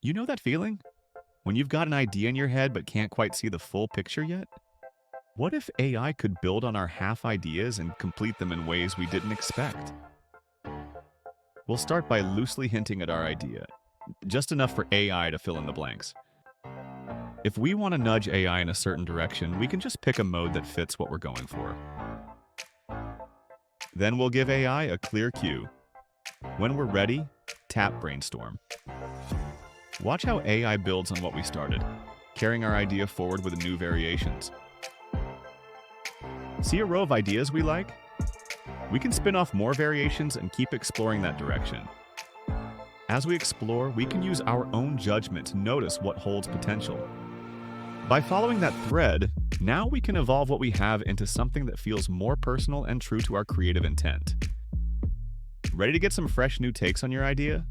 You know that feeling? When you've got an idea in your head but can't quite see the full picture yet? What if AI could build on our half ideas and complete them in ways we didn't expect? We'll start by loosely hinting at our idea, just enough for AI to fill in the blanks. If we want to nudge AI in a certain direction, we can just pick a mode that fits what we're going for. Then we'll give AI a clear cue. When we're ready, tap Brainstorm. Watch how AI builds on what we started, carrying our idea forward with new variations. See a row of ideas we like? We can spin off more variations and keep exploring that direction. As we explore, we can use our own judgment to notice what holds potential. By following that thread, now we can evolve what we have into something that feels more personal and true to our creative intent. Ready to get some fresh new takes on your idea?